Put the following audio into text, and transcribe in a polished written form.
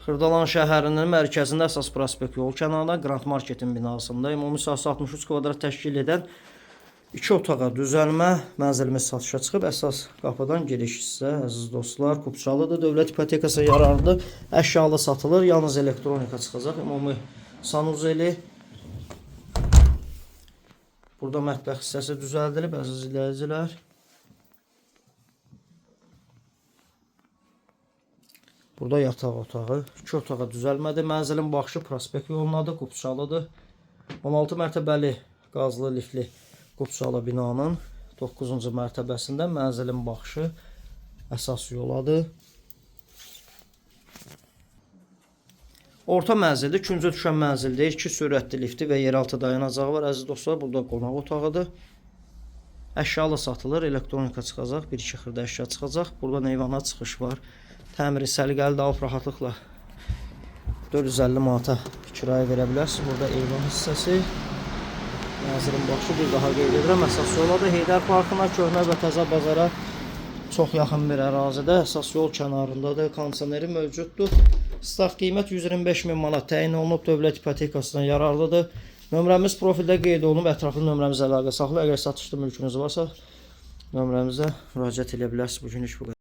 Xırdalan şəhərinin mərkəzində əsas prospekt yol kənarında Grand Marketin binasında ümumi sahəsi 63 kvadrat təşkil edən 2 otağa düzəlmə mənzilimiz satışa çıxıb. Əsas qapıdan giriş hissə, əziz dostlar, Kupçalıdır. Dövlət ipotekası yararlıdır. Əşyalı satılır. Yalnız elektronika çıxacaq. Ümumi sanuzeli. Burada mətbəx hissəsi düzəldilib, əziz izləyicilər. Burada yataq otağı, 2 otağa düzəlmədir. Mənzilin baxışı prospekt yolundadır, Kupçalıdır. 16 mərtəbəli qazlı liftli Kupçalı binanın 9-cu mərtəbəsində mənzilin baxışı əsas yoladır. Orta mənzildir, küncə düşən mənzildir. 2 sürətli lifti və yeraltı dayanacağı var. Əziz dostlar, burada qonaq otağıdır. Əşyalı satılır, elektronika çıxacaq, 1-2 xırda əşya çıxacaq. Burada eyvana çıxış var. Təmiri səliqəli alıb rahatlıqla 450 manata kirayə verə bilərsiniz. Burada eyvan hissəsi. Mənzilin baxışı bir daha qeyd edirəm. Əsas yoladır. Heydər Parkına, Köhnə və Təzə bazara çox yaxın bir ərazidə. Əsas yol kənarındadır. Kondisioneri mövcuddur. Start qiymət 125 min manat təyin olunub. Dövlət ipotekasından yararlıdır. Nömrəmiz profildə qeyd olunub. Ətraflı nömrəmizə əlaqə saxlayın. Əgər satışlı mülkünüz varsa nömrəmizə müraciət edə bilərsiniz. Bugünlük bu qədər.